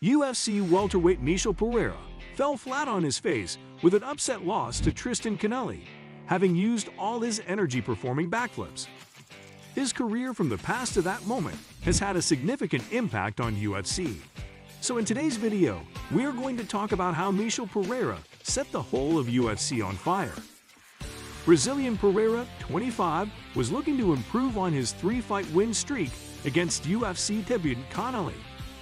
UFC welterweight Michel Pereira fell flat on his face with an upset loss to Tristan Canelli, having used all his energy performing backflips. His career from the past to that moment has had a significant impact on UFC. So in today's video, we are going to talk about how Michel Pereira set the whole of UFC on fire. Brazilian Pereira, 25, was looking to improve on his 3-fight win streak against UFC debutant Canelli,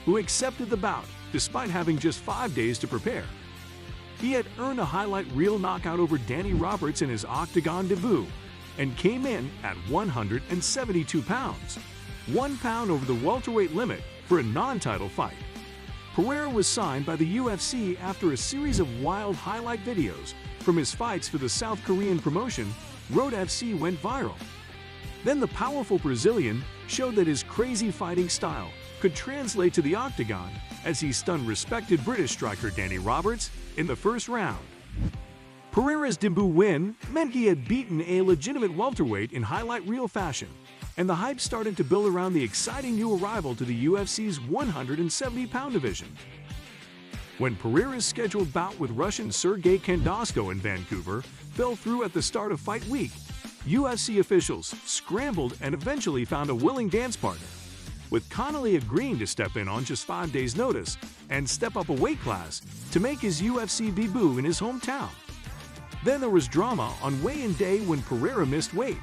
who accepted the bout despite having just 5 days to prepare. He had earned a highlight reel knockout over Danny Roberts in his octagon debut and came in at 172 pounds, 1 pound over the welterweight limit for a non-title fight. Pereira was signed by the UFC after a series of wild highlight videos from his fights for the South Korean promotion Road FC went viral. Then the powerful Brazilian showed that his crazy fighting style could translate to the octagon as he stunned respected British striker Danny Roberts in the first round. Pereira's debut win meant he had beaten a legitimate welterweight in highlight reel fashion, and the hype started to build around the exciting new arrival to the UFC's 170-pound division. When Pereira's scheduled bout with Russian Sergey Kandasko in Vancouver fell through at the start of fight week, UFC officials scrambled and eventually found a willing dance partner, with Canelli agreeing to step in on just 5 days' notice and step up a weight class to make his UFC debut in his hometown. Then there was drama on weigh-in day when Pereira missed weight.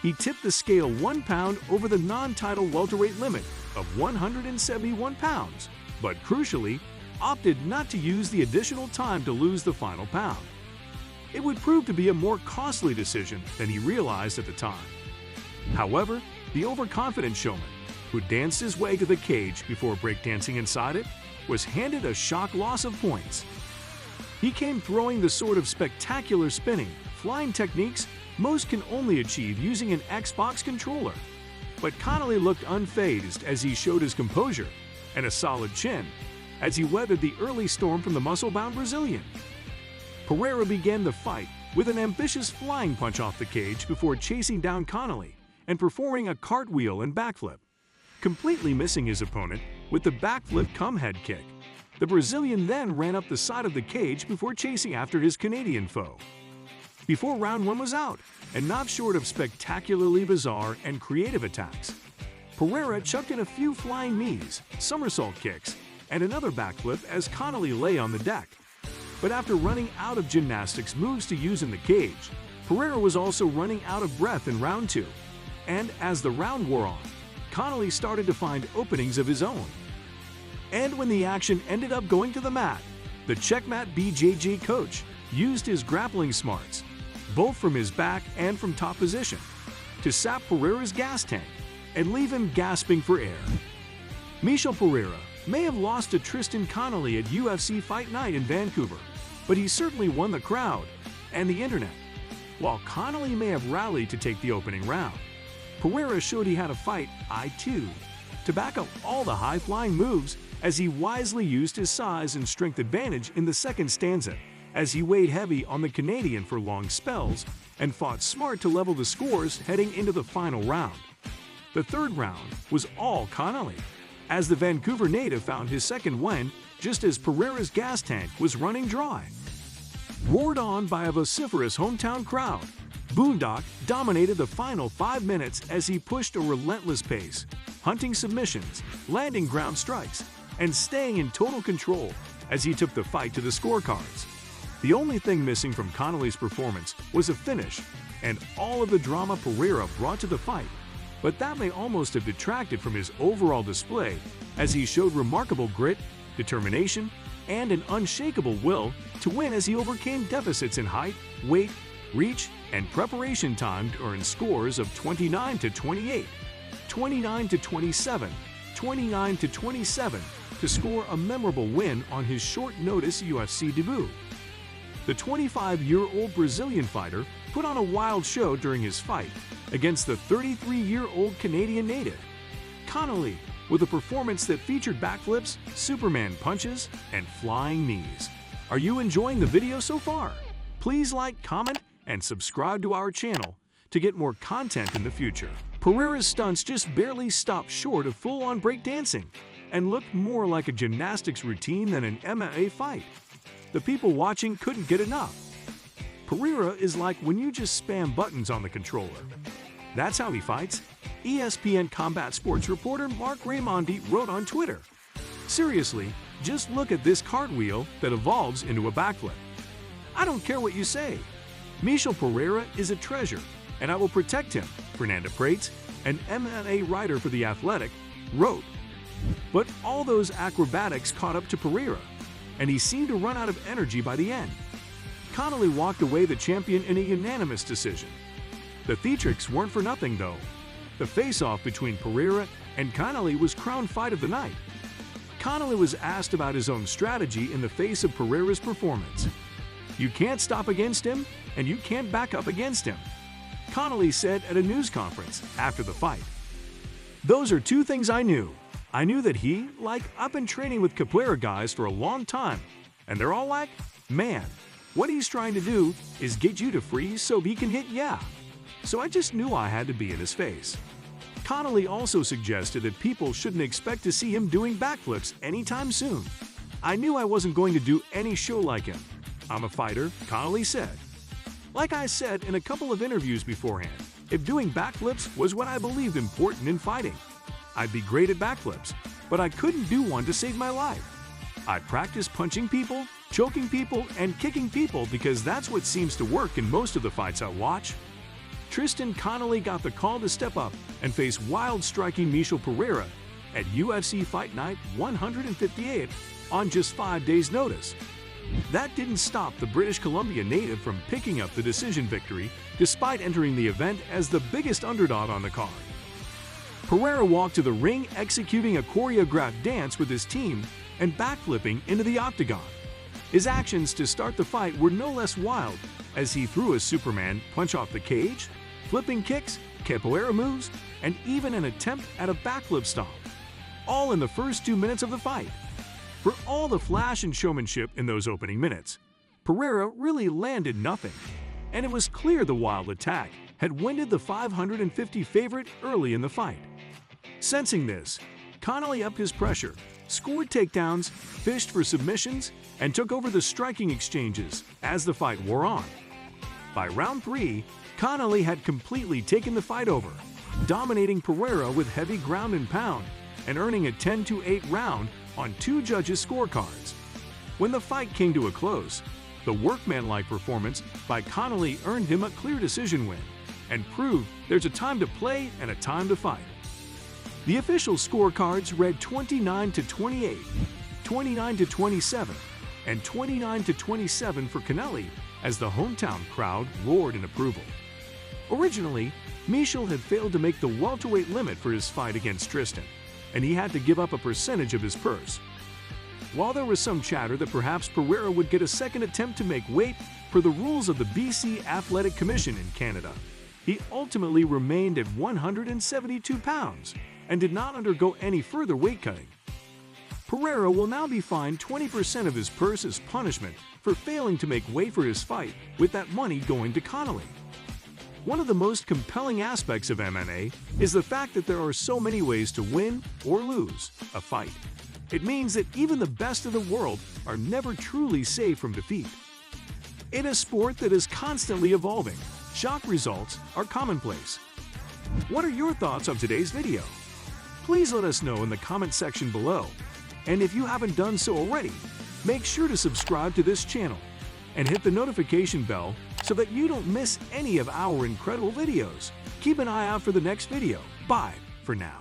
He tipped the scale 1 pound over the non-title welterweight limit of 171 pounds, but crucially, opted not to use the additional time to lose the final pound. It would prove to be a more costly decision than he realized at the time. However, the overconfident showman, who danced his way to the cage before breakdancing inside it, was handed a shock loss of points. He came throwing the sort of spectacular spinning, flying techniques most can only achieve using an Xbox controller. But Canelli looked unfazed as he showed his composure and a solid chin as he weathered the early storm from the muscle-bound Brazilian. Pereira began the fight with an ambitious flying punch off the cage before chasing down Canelli and performing a cartwheel and backflip, completely missing his opponent with the backflip cum head kick. The Brazilian then ran up the side of the cage before chasing after his Canadian foe. Before round 1 was out, and not short of spectacularly bizarre and creative attacks, Pereira chucked in a few flying knees, somersault kicks, and another backflip as Canelli lay on the deck. But after running out of gymnastics moves to use in the cage, Pereira was also running out of breath in round 2. And as the round wore on, Canelli started to find openings of his own. And when the action ended up going to the mat, the Checkmat BJJ coach used his grappling smarts, both from his back and from top position, to sap Pereira's gas tank and leave him gasping for air. Michel Pereira may have lost to Tristan Canelli at UFC Fight Night in Vancouver, but he certainly won the crowd and the internet. While Canelli may have rallied to take the opening round, Pereira showed he had a fight I2 to back up all the high-flying moves as he wisely used his size and strength advantage in the second stanza, as he weighed heavy on the Canadian for long spells and fought smart to level the scores heading into the final round. The third round was all Canelli, as the Vancouver native found his second win just as Pereira's gas tank was running dry. Roared on by a vociferous hometown crowd, Boondock dominated the final 5 minutes as he pushed a relentless pace, hunting submissions, landing ground strikes, and staying in total control as he took the fight to the scorecards. The only thing missing from Canelli's performance was a finish and all of the drama Pereira brought to the fight, but that may almost have detracted from his overall display as he showed remarkable grit, determination, and an unshakable will to win as he overcame deficits in height, weight, reach, and preparation time to earn scores of 29-28, 29-27, 29-27 to score a memorable win on his short-notice UFC debut. The 25-year-old Brazilian fighter put on a wild show during his fight against the 33-year-old Canadian native. Canelli, with a performance that featured backflips, Superman punches, and flying knees. Are you enjoying the video so far? Please like, comment, and subscribe to our channel to get more content in the future. Pereira's stunts just barely stopped short of full-on breakdancing, and looked more like a gymnastics routine than an MMA fight. The people watching couldn't get enough. Pereira is like when you just spam buttons on the controller. That's how he fights, ESPN combat sports reporter Mark Raimondi wrote on Twitter. Seriously, just look at this cartwheel that evolves into a backflip. I don't care what you say. Michel Pereira is a treasure, and I will protect him, Fernanda Prates, an MMA writer for The Athletic, wrote. But all those acrobatics caught up to Pereira, and he seemed to run out of energy by the end. Connolly walked away the champion in a unanimous decision. The theatrics weren't for nothing, though. The face-off between Pereira and Connolly was crowned fight of the night. Connolly was asked about his own strategy in the face of Pereira's performance. "You can't stop against him, and you can't back up against him," Connolly said at a news conference after the fight. "Those are two things I knew. I knew that I've been training with Capoeira guys for a long time, and they're all like, man, what he's trying to do is get you to freeze so he can hit ya. So I just knew I had to be in his face." Connolly also suggested that people shouldn't expect to see him doing backflips anytime soon. "I knew I wasn't going to do any show like him. I'm a fighter," Connolly said. "Like I said in a couple of interviews beforehand, if doing backflips was what I believed important in fighting, I'd be great at backflips, but I couldn't do one to save my life. I practice punching people, choking people, and kicking people because that's what seems to work in most of the fights I watch." Tristan Connolly got the call to step up and face wild-striking Michel Pereira at UFC Fight Night 158 on just 5 days' notice. That didn't stop the British Columbia native from picking up the decision victory despite entering the event as the biggest underdog on the card. Pereira walked to the ring executing a choreographed dance with his team and backflipping into the octagon. His actions to start the fight were no less wild as he threw a Superman punch off the cage, flipping kicks, capoeira moves, and even an attempt at a backflip stomp, all in the first 2 minutes of the fight. For all the flash and showmanship in those opening minutes, Pereira really landed nothing, and it was clear the wild attack had winded the 550 favorite early in the fight. Sensing this, Connolly upped his pressure, scored takedowns, fished for submissions, and took over the striking exchanges as the fight wore on. By round 3, Connolly had completely taken the fight over, dominating Pereira with heavy ground and pound and earning a 10-8 round on 2 judges' scorecards. When the fight came to a close, the workmanlike performance by Connolly earned him a clear decision win and proved there's a time to play and a time to fight. The official scorecards read 29-28, 29-27, and 29-27 for Connolly as the hometown crowd roared in approval. Originally, Michel had failed to make the welterweight limit for his fight against Tristan, and he had to give up a percentage of his purse. While there was some chatter that perhaps Pereira would get a second attempt to make weight per the rules of the BC Athletic Commission in Canada, he ultimately remained at 172 pounds and did not undergo any further weight cutting. Pereira will now be fined 20% of his purse as punishment for failing to make weight for his fight, with that money going to Connolly. One of the most compelling aspects of MMA is the fact that there are so many ways to win or lose a fight. It means that even the best of the world are never truly safe from defeat. In a sport that is constantly evolving, shock results are commonplace. What are your thoughts on today's video? Please let us know in the comment section below. And if you haven't done so already, make sure to subscribe to this channel and hit the notification bell so that you don't miss any of our incredible videos. Keep an eye out for the next video. Bye for now.